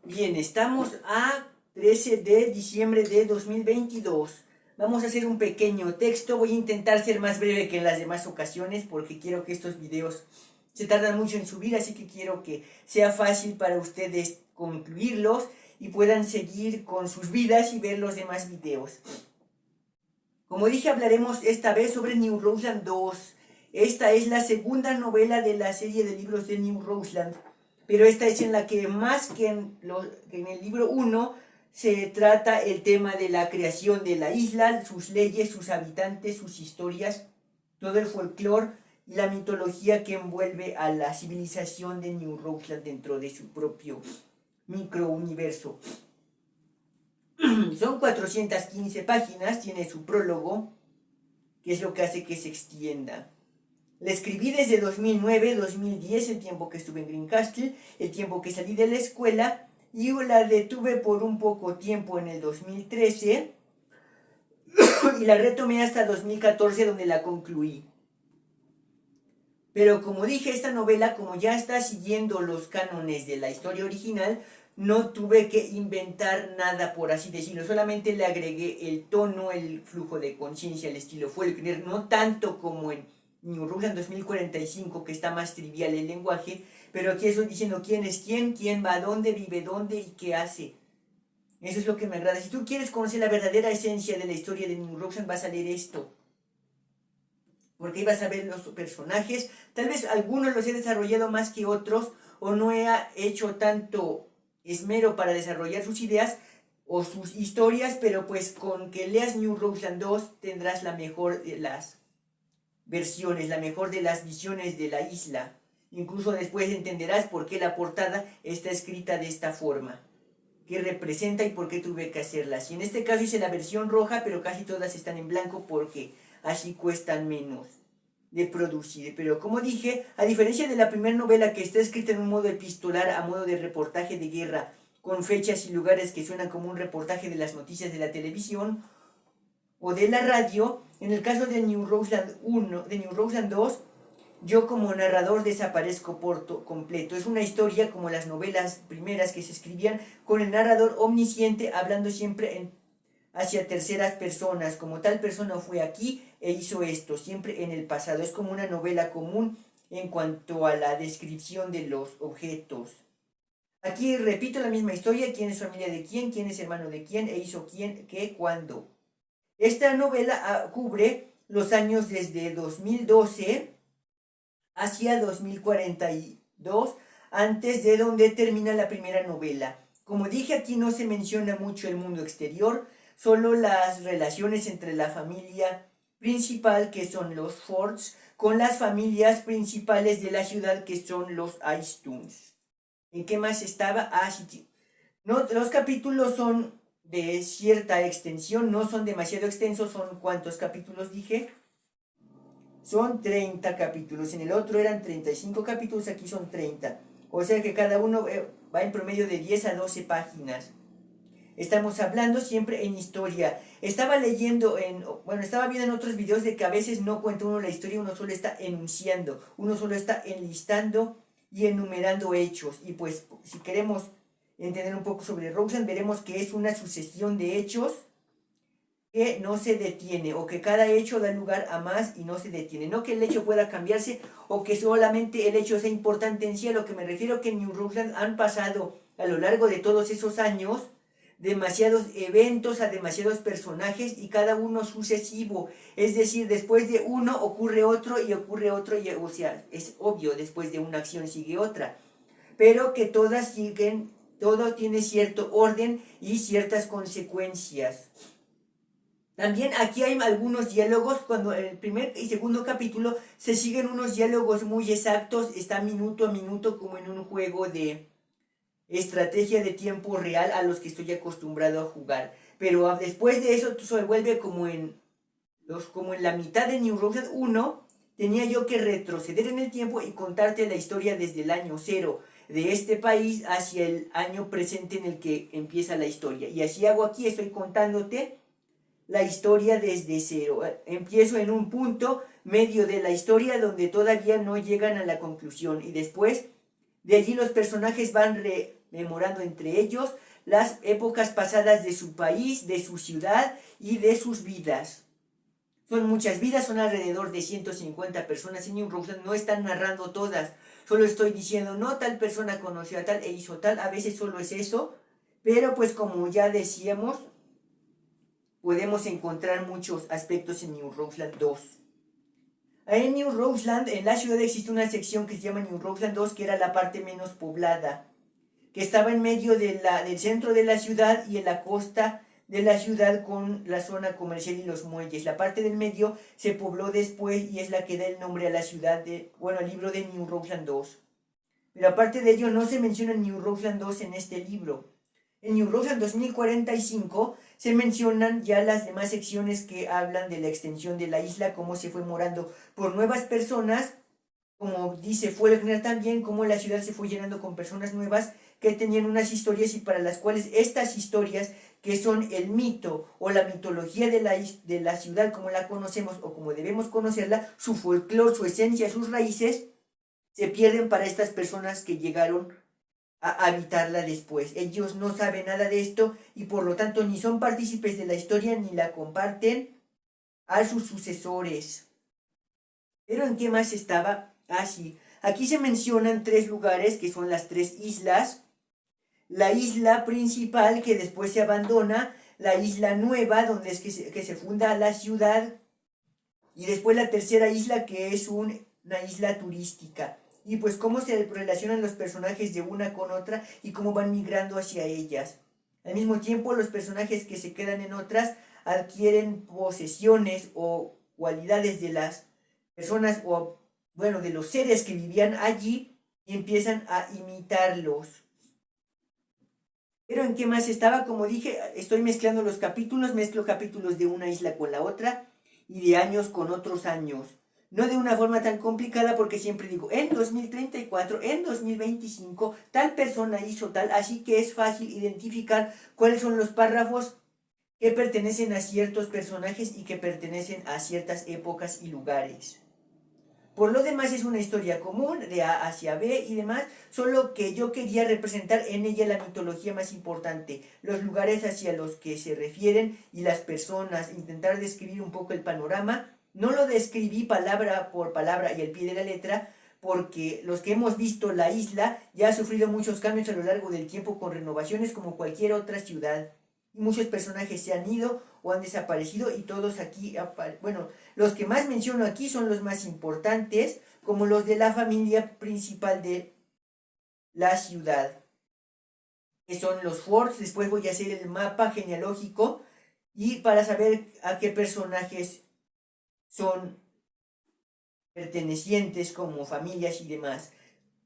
Bien, estamos a 13 de diciembre de 2022. Vamos a hacer un pequeño texto. Voy a intentar ser más breve que en las demás ocasiones porque quiero que estos videos se tardan mucho en subir, así que quiero que sea fácil para ustedes concluirlos y puedan seguir con sus vidas y ver los demás videos. Como dije, hablaremos esta vez sobre New Roseland 2. Esta es la segunda novela de la serie de libros de New Roseland, pero esta es en la que más que en el libro 1 se trata el tema de la creación de la isla, sus leyes, sus habitantes, sus historias, todo el folclore y la mitología que envuelve a la civilización de New Roseland dentro de su propio microuniverso. Son 415 páginas, tiene su prólogo, que es lo que hace que se extienda. La escribí desde 2009, 2010, el tiempo que estuve en Greencastle, el tiempo que salí de la escuela, y la detuve por un poco tiempo en el 2013, y la retomé hasta 2014, donde la concluí. Pero como dije, esta novela, como ya está siguiendo los cánones de la historia original, no tuve que inventar nada, por así decirlo. Solamente le agregué el tono, el flujo de conciencia, el estilo Faulkner, no tanto como en New Roseland 2045, que está más trivial el lenguaje, pero aquí estoy diciendo quién es quién va a dónde, vive dónde y qué hace. Eso es lo que me agrada. Si tú quieres conocer la verdadera esencia de la historia de New Roseland, vas a leer esto. Porque ibas a ver los personajes. Tal vez algunos los he desarrollado más que otros, o no he hecho tanto esmero para desarrollar sus ideas o sus historias, pero pues con que leas New Roseland 2 tendrás la mejor de las versiones, la mejor de las visiones de la isla. Incluso después entenderás por qué la portada está escrita de esta forma, qué representa y por qué tuve que hacerlas. Y en este caso hice la versión roja, pero casi todas están en blanco porque así cuestan menos de producir. Pero como dije, a diferencia de la primera novela que está escrita en un modo epistolar, a modo de reportaje de guerra, con fechas y lugares que suenan como un reportaje de las noticias de la televisión o de la radio, en el caso de New Roseland 1, de New Roseland 2, yo como narrador desaparezco por completo. Es una historia como las novelas primeras que se escribían, con el narrador omnisciente hablando siempre hacia terceras personas, como tal persona fue aquí e hizo esto, siempre en el pasado. Es como una novela común en cuanto a la descripción de los objetos. Aquí repito la misma historia: quién es familia de quién es hermano de quién, e hizo quién, qué, cuándo. Esta novela cubre los años desde 2012 hacia 2042, antes de donde termina la primera novela. Como dije, aquí no se menciona mucho el mundo exterior, solo las relaciones entre la familia principal, que son los Fords, con las familias principales de la ciudad, que son los Icestones. ¿En qué más estaba? Sí. No, los capítulos son de cierta extensión, no son demasiado extensos. ¿Son cuántos capítulos dije? Son 30 capítulos. En el otro eran 35 capítulos, aquí son 30. O sea que cada uno va en promedio de 10 a 12 páginas. Estamos hablando siempre en historia. Estaba leyendo estaba viendo en otros videos de que a veces no cuenta uno la historia, uno solo está enunciando, uno solo está enlistando y enumerando hechos. Y pues si queremos entender un poco sobre Roseland, veremos que es una sucesión de hechos que no se detiene, o que cada hecho da lugar a más y no se detiene. No que el hecho pueda cambiarse o que solamente el hecho sea importante en sí. A lo que me refiero que en New Roseland han pasado a lo largo de todos esos años demasiados eventos a demasiados personajes, y cada uno sucesivo. Es decir, después de uno ocurre otro y ocurre otro, y, o sea, es obvio, después de una acción sigue otra. Pero que todas siguen, todo tiene cierto orden y ciertas consecuencias. También aquí hay algunos diálogos, cuando en el primer y segundo capítulo se siguen unos diálogos muy exactos, está minuto a minuto, como en un juego de estrategia de tiempo real a los que estoy acostumbrado a jugar. Pero después de eso se vuelve como en la mitad de New Roseland 1, tenía yo que retroceder en el tiempo y contarte la historia desde el año 0 de este país hacia el año presente en el que empieza la historia. Y así hago aquí, estoy contándote la historia desde 0. Empiezo en un punto medio de la historia donde todavía no llegan a la conclusión, y después de allí los personajes van rememorando entre ellos las épocas pasadas de su país, de su ciudad y de sus vidas. Son muchas vidas, son alrededor de 150 personas en New Roseland, no están narrando todas, solo estoy diciendo, no, tal persona conoció a tal e hizo tal, a veces solo es eso, pero pues como ya decíamos, podemos encontrar muchos aspectos en New Roseland 2. En New Roseland, en la ciudad existe una sección que se llama New Roseland 2, que era la parte menos poblada, que estaba en medio del centro de la ciudad y en la costa de la ciudad con la zona comercial y los muelles. La parte del medio se pobló después y es la que da el nombre a la ciudad, al libro de New Roseland 2. Pero aparte de ello no se menciona New Roseland 2 en este libro. En New Roseland 2045 se mencionan ya las demás secciones que hablan de la extensión de la isla, cómo se fue morando por nuevas personas, como dice Faulkner también, cómo la ciudad se fue llenando con personas nuevas que tenían unas historias y para las cuales estas historias, que son el mito o la mitología de la ciudad como la conocemos o como debemos conocerla, su folclore, su esencia, sus raíces, se pierden para estas personas que llegaron a habitarla después. Ellos no saben nada de esto y por lo tanto ni son partícipes de la historia ni la comparten a sus sucesores. ¿Pero en qué más estaba? Ah, sí. Aquí se mencionan 3 lugares que son las 3 islas. La isla principal que después se abandona, la isla nueva donde es que se funda la ciudad y después la tercera isla que es una isla turística. Y pues cómo se relacionan los personajes de una con otra y cómo van migrando hacia ellas. Al mismo tiempo los personajes que se quedan en otras adquieren posesiones o cualidades de las personas o de los seres que vivían allí y empiezan a imitarlos. Pero en qué más estaba, como dije, estoy mezclando los capítulos, mezclo capítulos de una isla con la otra y de años con otros años. No de una forma tan complicada porque siempre digo, en 2034, en 2025, tal persona hizo tal, así que es fácil identificar cuáles son los párrafos que pertenecen a ciertos personajes y que pertenecen a ciertas épocas y lugares. Por lo demás es una historia común, de A hacia B y demás, solo que yo quería representar en ella la mitología más importante, los lugares hacia los que se refieren y las personas, intentar describir un poco el panorama. No lo describí palabra por palabra y al pie de la letra, porque los que hemos visto la isla ya ha sufrido muchos cambios a lo largo del tiempo con renovaciones como cualquier otra ciudad. Y muchos personajes se han ido o han desaparecido y todos aquí, los que más menciono aquí son los más importantes, como los de la familia principal de la ciudad, que son los Fords. Después voy a hacer el mapa genealógico y para saber a qué personajes son pertenecientes como familias y demás.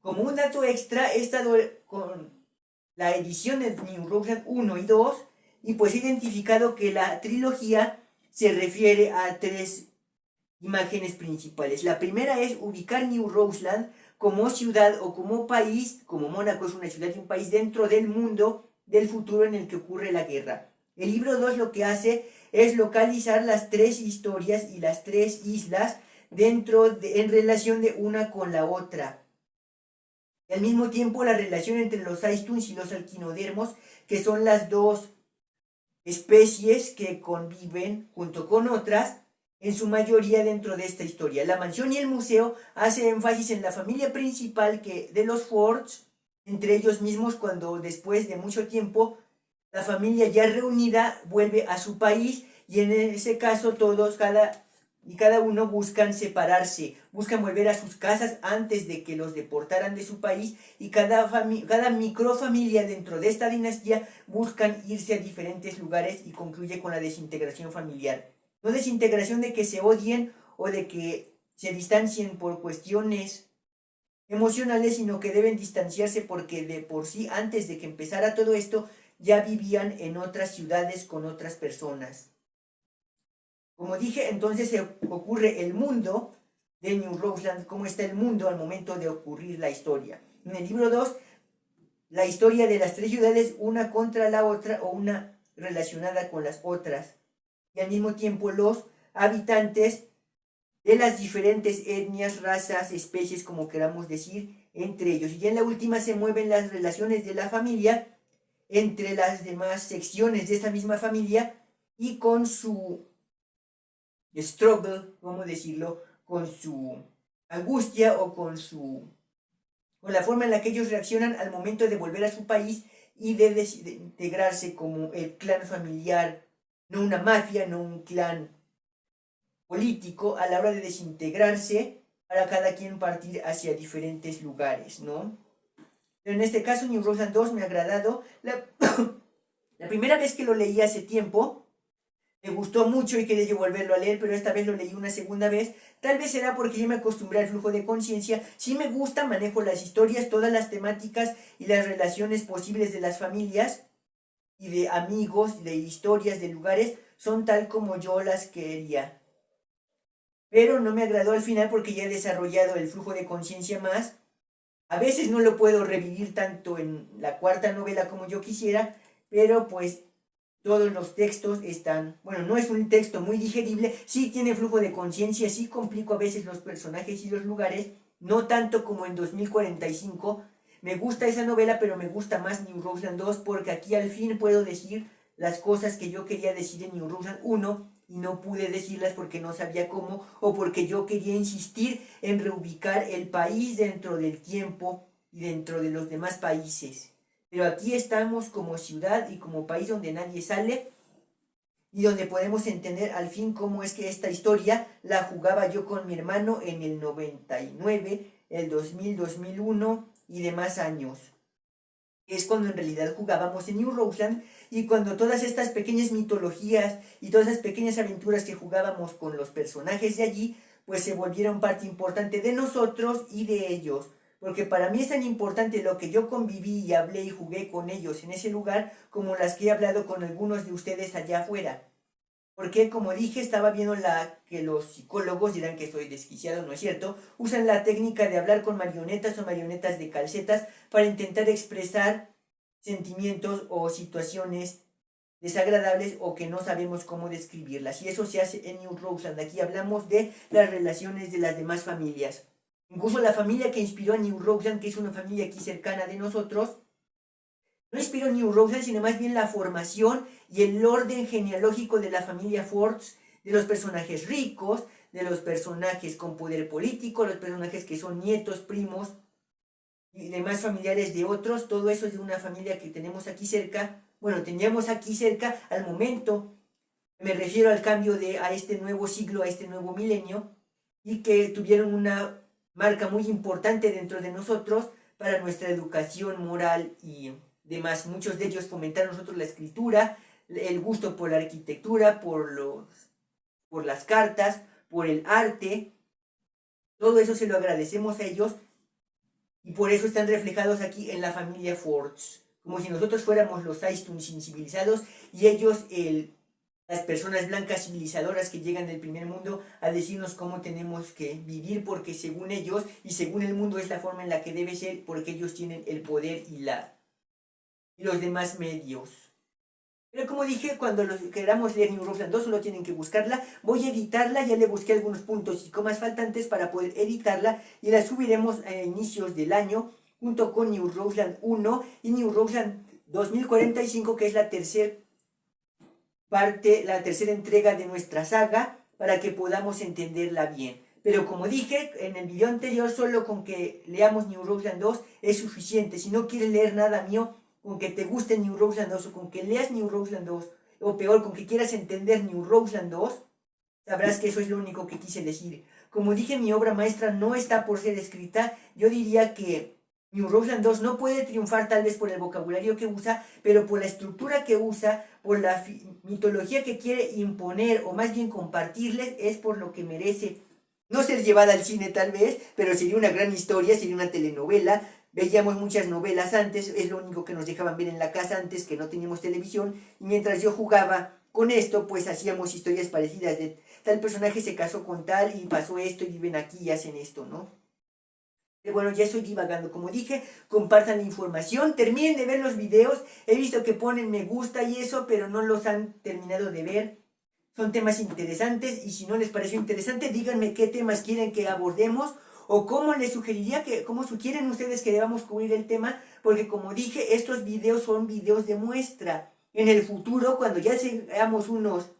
Como un dato extra, he estado con la edición de New Roseland 1 y 2 y pues he identificado que la trilogía se refiere a 3 imágenes principales. La primera es ubicar New Roseland como ciudad o como país, como Mónaco es una ciudad y un país dentro del mundo del futuro en el que ocurre la guerra. El libro 2 lo que hace es localizar las 3 historias y las 3 islas en relación de una con la otra. Y al mismo tiempo la relación entre los Aistuns y los Alquinodermos, que son las 2 especies que conviven junto con otras, en su mayoría dentro de esta historia. La mansión y el museo hace énfasis en la familia principal de los Fords, entre ellos mismos, cuando después de mucho tiempo la familia ya reunida vuelve a su país y en ese caso todos, cada uno buscan separarse, buscan volver a sus casas antes de que los deportaran de su país y cada microfamilia dentro de esta dinastía buscan irse a diferentes lugares y concluye con la desintegración familiar. No desintegración de que se odien o de que se distancien por cuestiones emocionales, sino que deben distanciarse porque de por sí, antes de que empezara todo esto, ya vivían en otras ciudades con otras personas. Como dije, entonces se ocurre el mundo de New Roseland, cómo está el mundo al momento de ocurrir la historia. En el libro 2, la historia de las 3 ciudades, una contra la otra o una relacionada con las otras. Y al mismo tiempo los habitantes de las diferentes etnias, razas, especies, como queramos decir, entre ellos. Y ya en la última se mueven las relaciones de la familia entre las demás secciones de esta misma familia y con su struggle, ¿cómo decirlo? Con su angustia o con la forma en la que ellos reaccionan al momento de volver a su país y de integrarse como el clan familiar, no una mafia, no un clan político, a la hora de desintegrarse para cada quien partir hacia diferentes lugares, ¿no? Pero en este caso New Roseland 2 me ha agradado. La primera vez que lo leí hace tiempo, me gustó mucho y quería yo volverlo a leer, pero esta vez lo leí una segunda vez. Tal vez será porque ya me acostumbré al flujo de conciencia. Sí me gusta, manejo las historias, todas las temáticas y las relaciones posibles de las familias y de amigos, de historias, de lugares, son tal como yo las quería. Pero no me agradó al final porque ya he desarrollado el flujo de conciencia más. A veces no lo puedo revivir tanto en la cuarta novela como yo quisiera, pero pues todos los textos están, bueno, no es un texto muy digerible, sí tiene flujo de conciencia, sí complico a veces los personajes y los lugares, no tanto como en 2045. Me gusta esa novela, pero me gusta más New Roseland 2 porque aquí al fin puedo decir las cosas que yo quería decir en New Roseland 1 y no pude decirlas porque no sabía cómo o porque yo quería insistir en reubicar el país dentro del tiempo y dentro de los demás países. Pero aquí estamos como ciudad y como país donde nadie sale y donde podemos entender al fin cómo es que esta historia la jugaba yo con mi hermano en el 99, el 2000, 2001 y demás años. Es cuando en realidad jugábamos en New Roseland y cuando todas estas pequeñas mitologías y todas esas pequeñas aventuras que jugábamos con los personajes de allí, pues se volvieron parte importante de nosotros y de ellos. Porque para mí es tan importante lo que yo conviví y hablé y jugué con ellos en ese lugar como las que he hablado con algunos de ustedes allá afuera. Porque como dije, estaba viendo que los psicólogos dirán que estoy desquiciado, ¿no es cierto? Usan la técnica de hablar con marionetas o marionetas de calcetas para intentar expresar sentimientos o situaciones desagradables o que no sabemos cómo describirlas. Y eso se hace en New Roseland. Aquí hablamos de las relaciones de las demás familias. Incluso la familia que inspiró a New Roseland, que es una familia aquí cercana de nosotros, no inspiró New Roseland, sino más bien la formación y el orden genealógico de la familia Fords, de los personajes ricos, de los personajes con poder político, los personajes que son nietos, primos y demás familiares de otros. Todo eso es de una familia que tenemos aquí cerca. Bueno, teníamos aquí cerca al momento, me refiero al cambio a este nuevo siglo, a este nuevo milenio, y que tuvieron una marca muy importante dentro de nosotros para nuestra educación moral y demás. Muchos de ellos fomentaron nosotros la escritura, el gusto por la arquitectura, por las cartas, por el arte. Todo eso se lo agradecemos a ellos y por eso están reflejados aquí en la familia Fords. Como si nosotros fuéramos los Aistuns incivilizados y ellos las personas blancas civilizadoras que llegan del primer mundo a decirnos cómo tenemos que vivir porque según ellos y según el mundo es la forma en la que debe ser porque ellos tienen el poder y los demás medios. Pero como dije, cuando queramos leer New Roseland 2 solo tienen que buscarla. Voy a editarla, ya le busqué algunos puntos y comas faltantes para poder editarla y la subiremos a inicios del año junto con New Roseland 1 y New Roseland 2045, que es la tercera entrega de nuestra saga para que podamos entenderla bien. Pero como dije en el video anterior, solo con que leamos New Roseland 2 es suficiente. Si no quieres leer nada mío, con que te guste New Roseland 2 o con que leas New Roseland 2, o peor, con que quieras entender New Roseland 2, sabrás que eso es lo único que quise decir. Como dije, mi obra maestra no está por ser escrita. Yo diría que New Roseland 2 no puede triunfar tal vez por el vocabulario que usa, pero por la estructura que usa, por la mitología que quiere imponer, o más bien compartirles, es por lo que merece. No ser llevada al cine tal vez, pero sería una gran historia, sería una telenovela. Veíamos muchas novelas antes, es lo único que nos dejaban ver en la casa antes, que no teníamos televisión, y mientras yo jugaba con esto, pues hacíamos historias parecidas de tal personaje se casó con tal y pasó esto y viven aquí y hacen esto, ¿no? Pero bueno, ya estoy divagando. Como dije, compartan la información, terminen de ver los videos. He visto que ponen me gusta y eso, pero no los han terminado de ver. Son temas interesantes y si no les pareció interesante, díganme qué temas quieren que abordemos o cómo les sugeriría cómo sugieren ustedes que debamos cubrir el tema, porque como dije, estos videos son videos de muestra. En el futuro, cuando ya seamos unos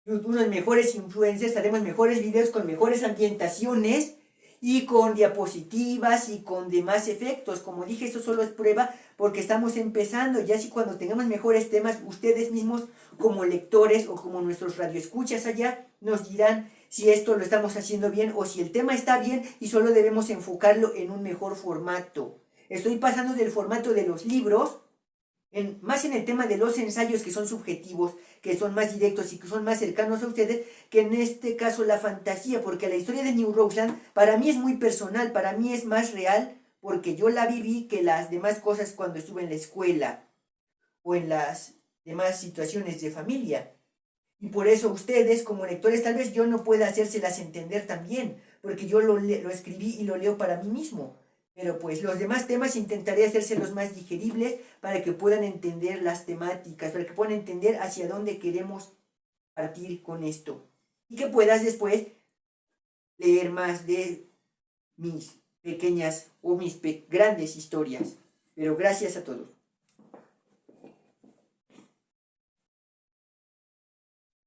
mejores influencers, haremos mejores videos con mejores ambientaciones y con diapositivas y con demás efectos. Como dije, esto solo es prueba porque estamos empezando. Ya si cuando tengamos mejores temas, ustedes mismos como lectores o como nuestros radioescuchas allá, nos dirán si esto lo estamos haciendo bien o si el tema está bien y solo debemos enfocarlo en un mejor formato. Estoy pasando del formato de los libros, más en el tema de los ensayos que son subjetivos, que son más directos y que son más cercanos a ustedes, que en este caso la fantasía, porque la historia de New Roseland para mí es muy personal, para mí es más real, porque yo la viví que las demás cosas cuando estuve en la escuela o en las demás situaciones de familia. Y por eso ustedes como lectores tal vez yo no pueda hacérselas entender también, porque yo lo escribí y lo leo para mí mismo. Pero pues los demás temas intentaré hacérselos más digeribles para que puedan entender las temáticas, para que puedan entender hacia dónde queremos partir con esto. Y que puedas después leer más de mis pequeñas o mis grandes historias. Pero gracias a todos.